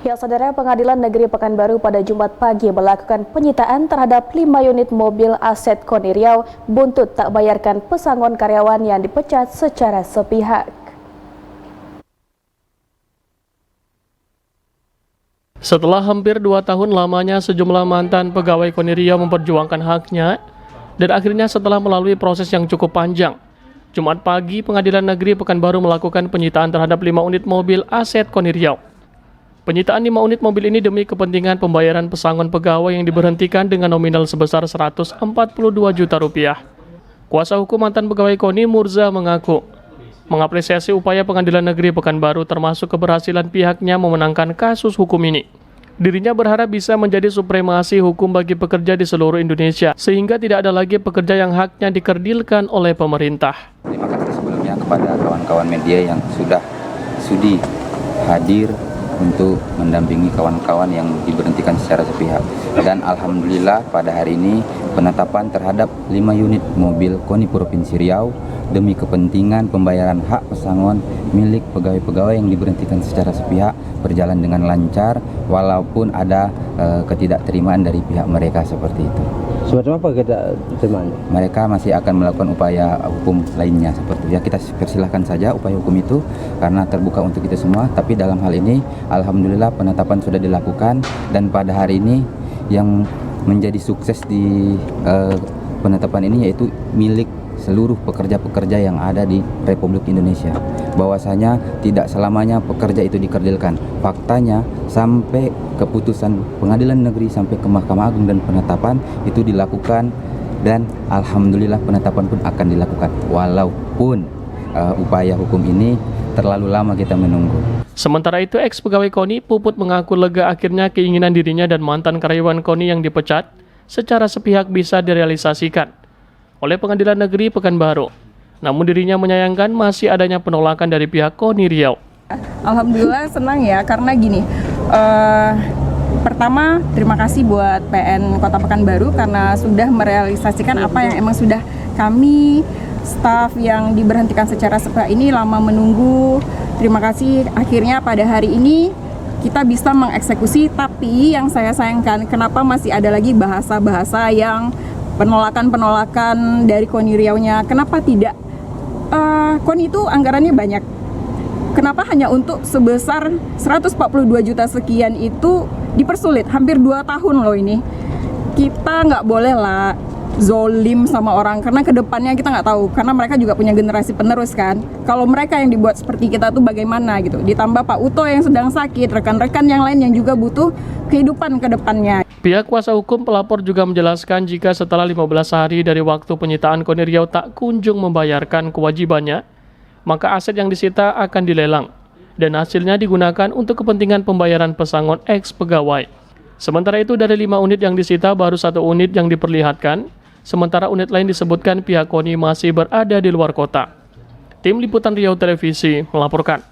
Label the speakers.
Speaker 1: Ya, Saudara, Pengadilan Negeri Pekanbaru pada Jumat pagi melakukan penyitaan terhadap 5 unit mobil aset KONI Riau buntut tak bayarkan pesangon karyawan yang dipecat secara sepihak.
Speaker 2: Setelah hampir 2 tahun lamanya sejumlah mantan pegawai KONI Riau memperjuangkan haknya, dan akhirnya setelah melalui proses yang cukup panjang, Jumat pagi Pengadilan Negeri Pekanbaru melakukan penyitaan terhadap 5 unit mobil aset KONI Riau. Penyitaan 5 unit mobil ini demi kepentingan pembayaran pesangon pegawai yang diberhentikan dengan nominal sebesar 142 juta rupiah. Kuasa hukum mantan pegawai KONI Murza mengaku mengapresiasi upaya Pengadilan Negeri Pekanbaru termasuk keberhasilan pihaknya memenangkan kasus hukum ini. Dirinya berharap bisa menjadi supremasi hukum bagi pekerja di seluruh Indonesia sehingga tidak ada lagi pekerja yang haknya dikerdilkan oleh pemerintah.
Speaker 3: Terima kasih sebelumnya kepada kawan-kawan media yang sudah sudi hadir untuk mendampingi kawan-kawan yang diberhentikan secara sepihak. Dan alhamdulillah pada hari ini penetapan terhadap 5 unit mobil KONI Provinsi Riau demi kepentingan pembayaran hak pesangon milik pegawai-pegawai yang diberhentikan secara sepihak berjalan dengan lancar walaupun ada ketidakterimaan dari pihak mereka seperti itu.
Speaker 4: Semacam apa ketidakterimaan?
Speaker 3: Mereka masih akan melakukan upaya hukum lainnya seperti itu. Ya, kita persilahkan saja upaya hukum itu karena terbuka untuk kita semua. Tapi dalam hal ini alhamdulillah penetapan sudah dilakukan dan pada hari ini yang menjadi sukses di penetapan ini yaitu milik seluruh pekerja-pekerja yang ada di Republik Indonesia. Bahwasanya tidak selamanya pekerja itu dikerdilkan. Faktanya sampai keputusan Pengadilan Negeri sampai ke Mahkamah Agung dan penetapan itu dilakukan dan alhamdulillah penetapan pun akan dilakukan walaupun upaya hukum ini terlalu lama kita menunggu.
Speaker 2: Sementara itu, ex-pegawai KONI Puput mengaku lega akhirnya keinginan dirinya dan mantan karyawan KONI yang dipecat secara sepihak bisa direalisasikan oleh Pengadilan Negeri Pekanbaru. Namun dirinya menyayangkan masih adanya penolakan dari pihak KONI Riau.
Speaker 5: Alhamdulillah senang ya, karena gini, pertama terima kasih buat PN Kota Pekanbaru karena sudah merealisasikan apa yang emang sudah kami staf yang diberhentikan secara sepihak ini lama menunggu. Terima kasih akhirnya pada hari ini kita bisa mengeksekusi, tapi yang saya sayangkan kenapa masih ada lagi bahasa-bahasa yang penolakan dari KONI Riau-nya. Kenapa tidak? KONI itu anggarannya banyak. Kenapa hanya untuk sebesar 142 juta sekian itu dipersulit? Hampir 2 tahun loh ini. Kita nggak boleh lah zolim sama orang, karena kedepannya kita nggak tahu. Karena mereka juga punya generasi penerus kan. Kalau mereka yang dibuat seperti kita tuh bagaimana gitu. Ditambah Pak Uto yang sedang sakit, rekan-rekan yang lain yang juga butuh kehidupan ke depannya.
Speaker 2: Pihak kuasa hukum pelapor juga menjelaskan jika setelah 15 hari dari waktu penyitaan KONI Riau tak kunjung membayarkan kewajibannya, maka aset yang disita akan dilelang dan hasilnya digunakan untuk kepentingan pembayaran pesangon ex-pegawai. Sementara itu dari 5 unit yang disita baru 1 unit yang diperlihatkan, sementara unit lain disebutkan pihak KONI masih berada di luar kota. Tim Liputan Riau Televisi melaporkan.